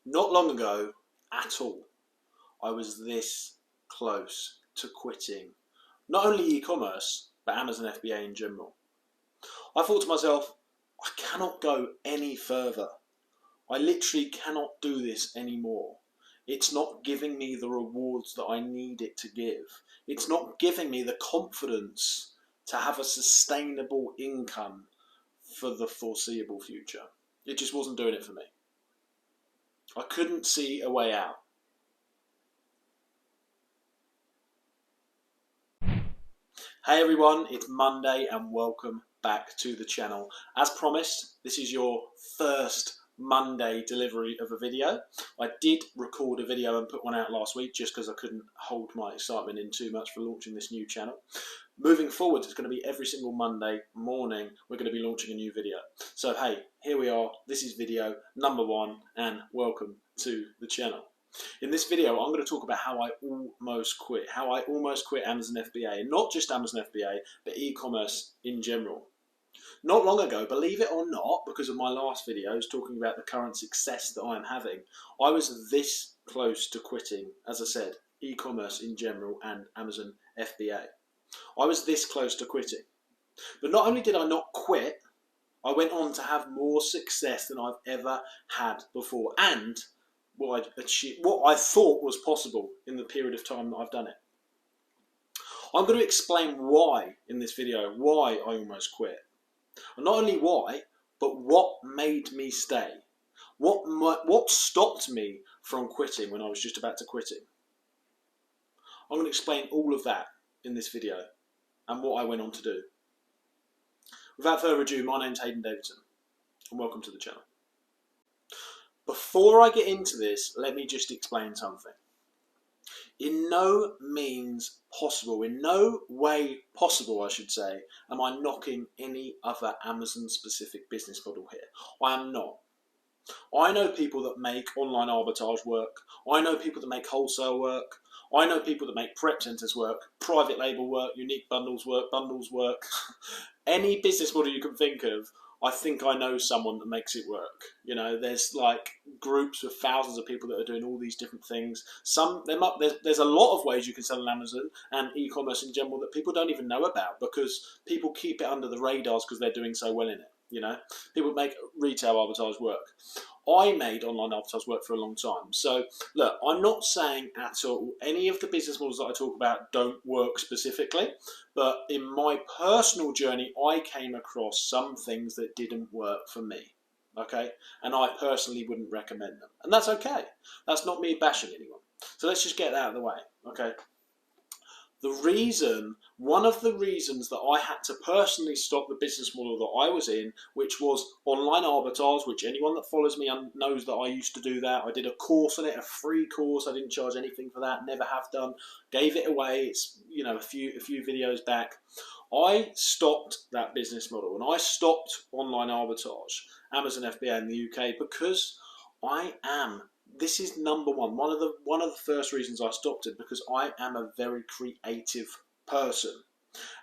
Not long ago at all, I was this close to quitting not only e-commerce, but Amazon FBA in general. I thought to myself, I cannot go any further. I literally cannot do this anymore. It's not giving me the rewards that I need it to give. It's not giving me the confidence to have a sustainable income for the foreseeable future. It just wasn't doing it for me. I couldn't see a way out. Hey everyone, it's Monday and welcome back to the channel. As promised, this is your first Monday delivery of a video. I did record a video and put one out last week just because I couldn't hold my excitement in too much for launching this new channel. Moving forward, it's going to be every single Monday morning we're going to be launching a new video. So hey, here we are, this is video number 1 and welcome to the channel. In this video, I'm going to talk about how I almost quit Amazon FBA, and not just Amazon FBA, but e-commerce in general. Not long ago, believe it or not, because of my last videos talking about the current success that I'm having, I was this close to quitting, as I said, e-commerce in general and Amazon FBA. I was this close to quitting. But not only did I not quit, I went on to have more success than I've ever had before, and what I thought was possible in the period of time that I've done it. I'm going to explain why in this video, why I almost quit. And not only why, but what made me stay. What stopped me from quitting when I was just about to quitting. I'm going to explain all of that in this video and what I went on to do. Without further ado, my name's Hayden Davidson and welcome to the channel. Before I get into this, let me just explain something. In no means possible, in no way possible, I should say, am I knocking any other Amazon-specific business model here. I am not. I know people that make online arbitrage work. I know people that make wholesale work. I know people that make prep centers work, private label work, unique bundles work. Any business model you can think of, I think I know someone that makes it work. You know, there's like groups with thousands of people that are doing all these different things. There's a lot of ways you can sell on Amazon and e-commerce in general that people don't even know about because people keep it under the radars because they're doing so well in it. You know, people make retail arbitrage work. I made online arbitrage work for a long time. So look, I'm not saying at all any of the business models that I talk about don't work specifically, but in my personal journey, I came across some things that didn't work for me. Okay, and I personally wouldn't recommend them, and that's okay. That's not me bashing anyone. So let's just get that out of the way. Okay. One of the reasons that I had to personally stop the business model that I was in, which was online arbitrage, which anyone that follows me knows that I used to do that. I did a course on it, a free course. I didn't charge anything for that, never have done. Gave it away. It's, you know, a few videos back. I stopped that business model and I stopped online arbitrage, Amazon FBA in the UK, because this is number one. One of the first reasons I stopped it, because I am a very creative person.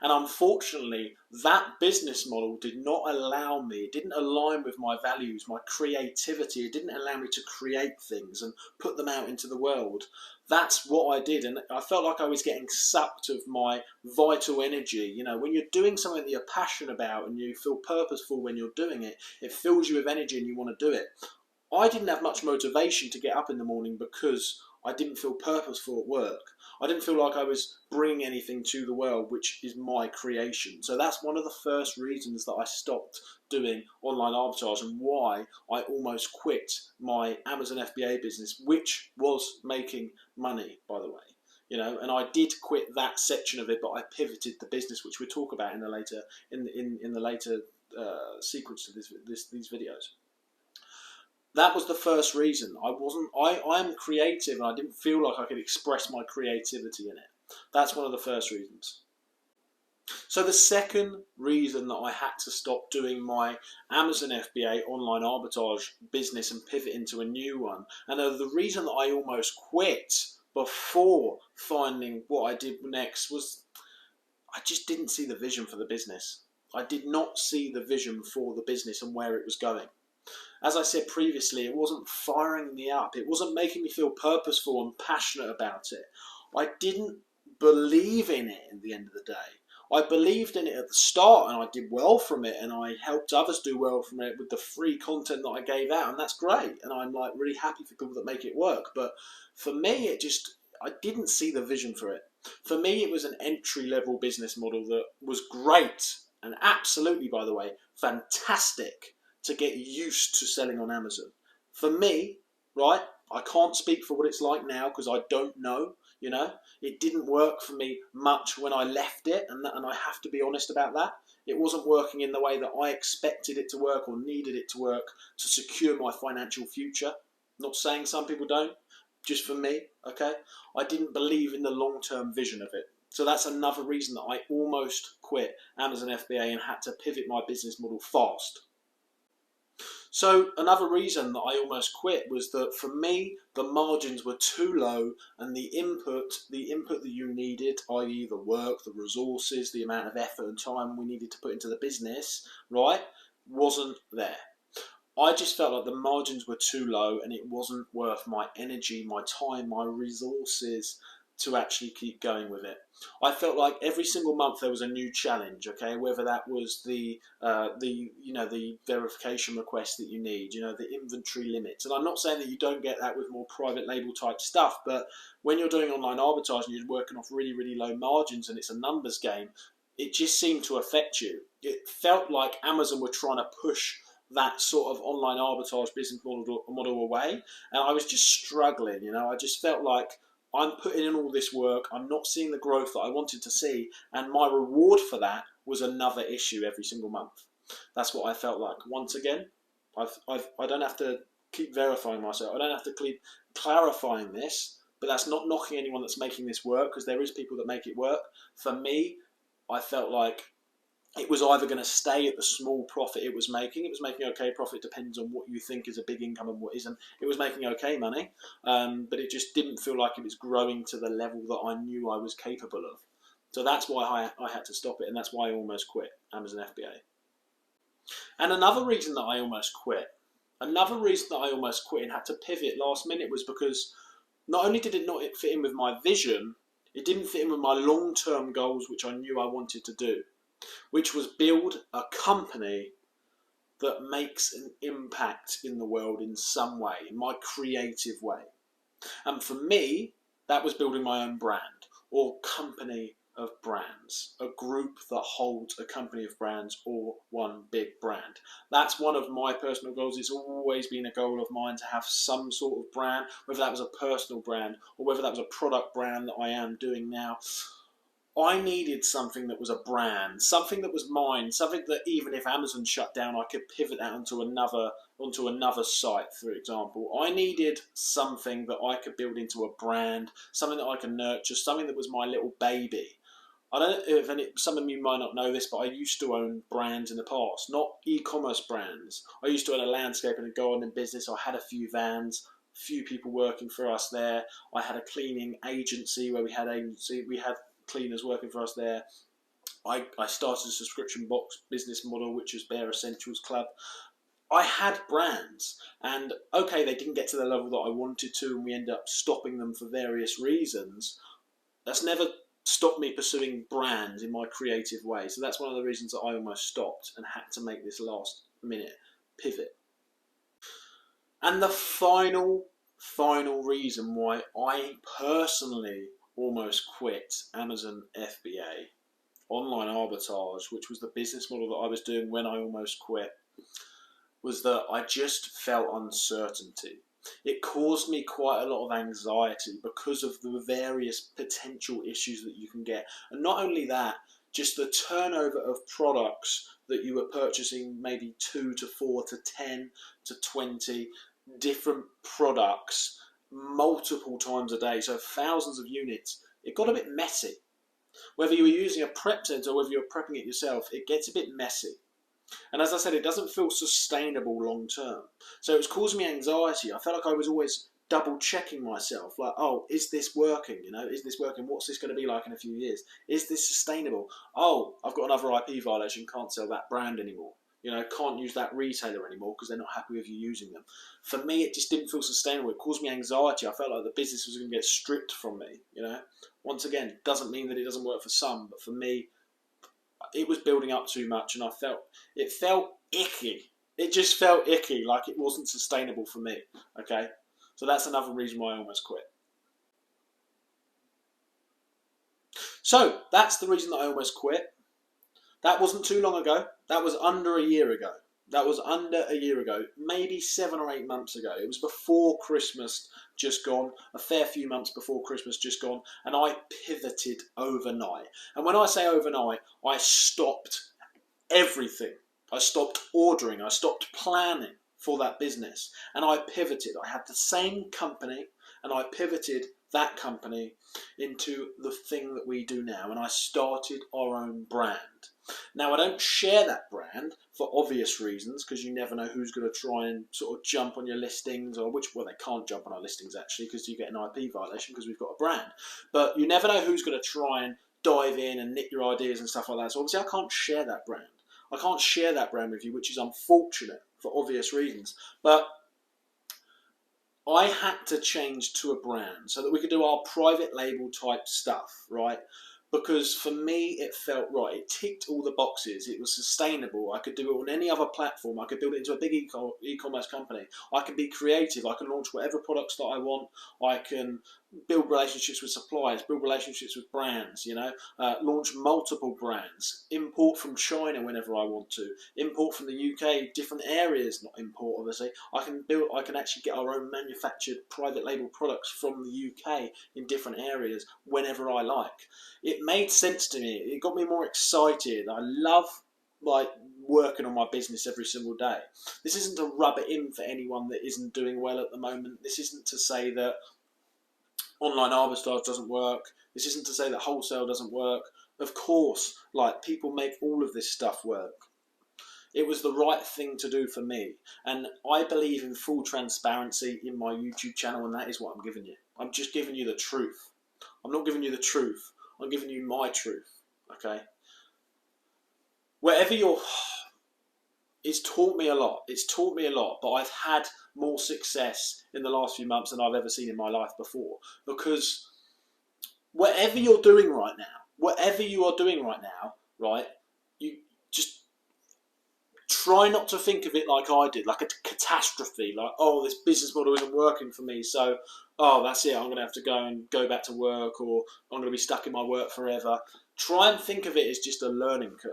And unfortunately, that business model did not allow me, it didn't align with my values, my creativity. It didn't allow me to create things and put them out into the world. That's what I did. And I felt like I was getting sucked of my vital energy. You know, when you're doing something that you're passionate about and you feel purposeful when you're doing it, it fills you with energy and you want to do it. I didn't have much motivation to get up in the morning because I didn't feel purposeful at work. I didn't feel like I was bringing anything to the world, which is my creation. So that's one of the first reasons that I stopped doing online arbitrage and why I almost quit my Amazon FBA business, which was making money, by the way. You know, and I did quit that section of it, but I pivoted the business, which we'll talk about in the later sequence of these videos. That was the first reason. I'm creative and I didn't feel like I could express my creativity in it. That's one of the first reasons. So the second reason that I had to stop doing my Amazon FBA online arbitrage business and pivot into a new one, and the reason that I almost quit before finding what I did next, was I just didn't see the vision for the business. I did not see the vision for the business and where it was going. as I said previously, it wasn't firing me up. It wasn't making me feel purposeful and passionate about it. I didn't believe in it at the end of the day. I believed in it at the start and I did well from it and I helped others do well from it with the free content that I gave out, and that's great. And I'm like really happy for people that make it work. But for me, I didn't see the vision for it. For me, it was an entry-level business model that was great and absolutely, by the way, fantastic to get used to selling on Amazon. For me, right, I can't speak for what it's like now because I don't know, you know. It didn't work for me much when I left it, and I have to be honest about that. It wasn't working in the way that I expected it to work or needed it to work to secure my financial future. Not saying some people don't, just for me, okay? I didn't believe in the long-term vision of it. So that's another reason that I almost quit Amazon FBA and had to pivot my business model fast. So another reason that I almost quit was that for me, the margins were too low and the input that you needed, i.e. the work, the resources, the amount of effort and time we needed to put into the business, right, wasn't there. I just felt like the margins were too low and it wasn't worth my energy, my time, my resources to actually keep going with it. I felt like every single month there was a new challenge, okay, whether that was the verification request that you need, the inventory limits. And I'm not saying that you don't get that with more private label type stuff, but when you're doing online arbitrage and you're working off really, really low margins and it's a numbers game, it just seemed to affect you. It felt like Amazon were trying to push that sort of online arbitrage business model away, and I was just struggling. I just felt like I'm putting in all this work, I'm not seeing the growth that I wanted to see, and my reward for that was another issue every single month. That's what I felt like. Once again, I don't have to keep verifying myself, I don't have to keep clarifying this, but that's not knocking anyone that's making this work, because there is people that make it work. For me, I felt like it was either going to stay at the small profit it was making. It was making okay profit, depends on what you think is a big income and what isn't. It was making okay money, but it just didn't feel like it was growing to the level that I knew I was capable of. So that's why I had to stop it, and that's why I almost quit Amazon FBA. And another reason that I almost quit and had to pivot last minute was because not only did it not fit in with my vision, it didn't fit in with my long-term goals, which I knew I wanted to do, which was build a company that makes an impact in the world in some way, in my creative way. And for me, that was building my own brand or company of brands, a group that holds a company of brands or one big brand. That's one of my personal goals. It's always been a goal of mine to have some sort of brand, whether that was a personal brand or whether that was a product brand that I am doing now. I needed something that was a brand, something that was mine, something that even if Amazon shut down, I could pivot that onto another site, for example. I needed something that I could build into a brand, something that I could nurture, something that was my little baby. I don't know if some of you might not know this, but I used to own brands in the past, not e-commerce brands. I used to own a landscape and a gardening business. I had a few vans, few people working for us there. I had a cleaning agency where we had cleaners working for us there. I started a subscription box business model, which was Bare Essentials Club. I had brands, and okay, they didn't get to the level that I wanted to, and we ended up stopping them for various reasons. That's never stopped me pursuing brands in my creative way. So that's one of the reasons that I almost stopped and had to make this last minute pivot. And the final reason why I personally almost quit Amazon FBA, online arbitrage, which was the business model that I was doing when I almost quit, was that I just felt uncertainty. It caused me quite a lot of anxiety because of the various potential issues that you can get. And not only that, just the turnover of products that you were purchasing, maybe 2 to 4 to 10 to 20 different products multiple times a day, so thousands of units. It got a bit messy. Whether you were using a prep center or whether you're prepping it yourself, it gets a bit messy. And as I said, it doesn't feel sustainable long term. So it was causing me anxiety. I felt like I was always double checking myself, like, oh, is this working? Is this working? What's this going to be like in a few years? Is this sustainable? Oh, I've got another IP violation, can't sell that brand anymore. You know, can't use that retailer anymore because they're not happy with you using them. For me, it just didn't feel sustainable. It caused me anxiety. I felt like the business was going to get stripped from me, you know. Once again, doesn't mean that it doesn't work for some, but for me, it was building up too much, and it felt icky. It just felt icky, like it wasn't sustainable for me, okay? So that's another reason why I almost quit. So that's the reason that I almost quit. That wasn't too long ago. That was under a year ago. Maybe 7 or 8 months ago. It was before Christmas just gone, a fair few months before Christmas just gone, and I pivoted overnight. And when I say overnight, I stopped everything. I stopped ordering. I stopped planning for that business, and I pivoted. I had the same company, and I pivoted that company into the thing that we do now, and I started our own brand. Now, I don't share that brand for obvious reasons, because you never know who's going to try and sort of jump on your listings, or well, they can't jump on our listings actually, because you get an IP violation because we've got a brand. But you never know who's going to try and dive in and nick your ideas and stuff like that. So obviously I can't share that brand. I can't share that brand with you, which is unfortunate for obvious reasons. But I had to change to a brand so that we could do our private label type stuff, right? Because for me, it felt right. It ticked all the boxes. It was sustainable. I could do it on any other platform. I could build it into a big e-commerce company. I can be creative. I can launch whatever products that I want. I can build relationships with suppliers, build relationships with brands, you know, launch multiple brands, import from China whenever I want to, import from the UK, different areas, not import obviously. I can actually get our own manufactured private label products from the UK in different areas whenever I like. It made sense to me. It got me more excited. I love working on my business every single day. This isn't to rub it in for anyone that isn't doing well at the moment. This isn't to say that online arbitrage doesn't work. This isn't to say that wholesale doesn't work. Of course, people make all of this stuff work. It was the right thing to do for me. And I believe in full transparency in my YouTube channel, and that is what I'm giving you. I'm just giving you the truth. I'm not giving you the truth. I'm giving you my truth, okay? Wherever you're... It's taught me a lot. It's taught me a lot, but I've had more success in the last few months than I've ever seen in my life before. Because whatever you're doing right now, right, you just try not to think of it like I did, like a catastrophe, like, oh, this business model isn't working for me, so, oh, that's it, I'm going to have to go back to work, or I'm going to be stuck in my work forever. Try and think of it as just a learning curve,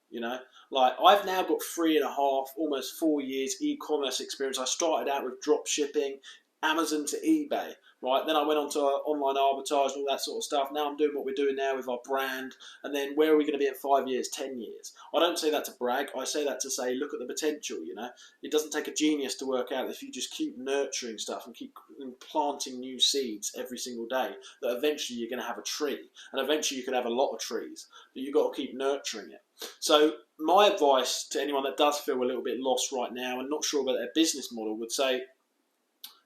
you know? Like, I've now got 3.5, almost 4 years e-commerce experience. I started out with drop shipping, Amazon to eBay, right? Then I went on to online arbitrage and all that sort of stuff. Now I'm doing what we're doing now with our brand. And then where are we going to be in 5 years, 10 years? I don't say that to brag. I say that to say, look at the potential, you know? It doesn't take a genius to work out if you just keep nurturing stuff and keep planting new seeds every single day, that eventually you're going to have a tree. And eventually you could have a lot of trees, but you've got to keep nurturing it. So my advice to anyone that does feel a little bit lost right now and not sure about their business model would say,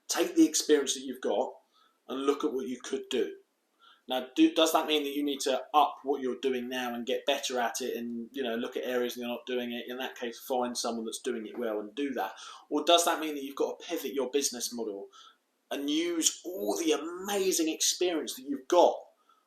take the experience that you've got and look at what you could do. Now, does that mean that you need to up what you're doing now and get better at it and, you know, look at areas and you're not doing it? In that case, find someone that's doing it well and do that. Or does that mean that you've got to pivot your business model and use all the amazing experience that you've got,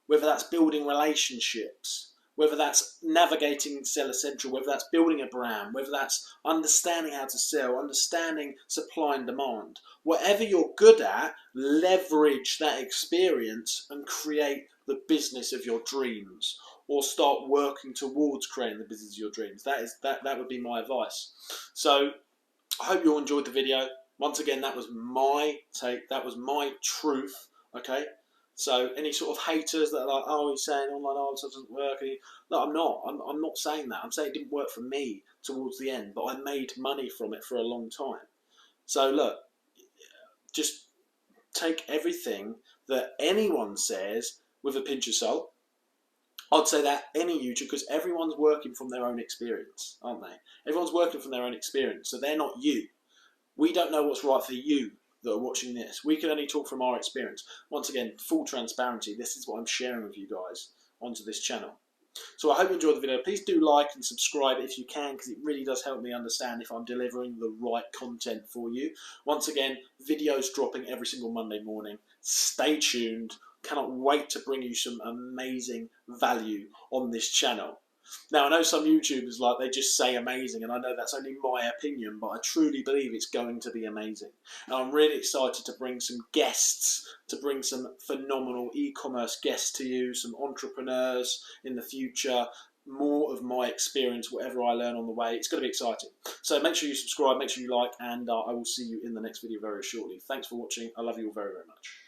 whether that's building relationships, whether that's navigating Seller Central, whether that's building a brand, whether that's understanding how to sell, understanding supply and demand. Whatever you're good at, leverage that experience and create the business of your dreams, or start working towards creating the business of your dreams. That would be my advice. So I hope you all enjoyed the video. Once again, that was my take. That was my truth, okay? So any sort of haters that are like, oh, he's saying online arbitrage doesn't work. No, I'm not. I'm not saying that. I'm saying it didn't work for me towards the end, but I made money from it for a long time. So look, just take everything that anyone says with a pinch of salt. I'd say that any YouTuber, because everyone's working from their own experience, aren't they? Everyone's working from their own experience, so they're not you. We don't know what's right for you that are watching this. We can only talk from our experience. Once again, full transparency, this is what I'm sharing with you guys onto this channel. So I hope you enjoyed the video. Please do like and subscribe if you can, because it really does help me understand if I'm delivering the right content for you. Once again, videos dropping every single Monday morning. Stay tuned. Cannot wait to bring you some amazing value on this channel. Now, I know some YouTubers, they just say amazing, and I know that's only my opinion, but I truly believe it's going to be amazing. And I'm really excited to bring some guests, to bring some phenomenal e-commerce guests to you, some entrepreneurs in the future, more of my experience, whatever I learn on the way. It's going to be exciting. So make sure you subscribe, make sure you like, and I will see you in the next video very shortly. Thanks for watching. I love you all very, very much.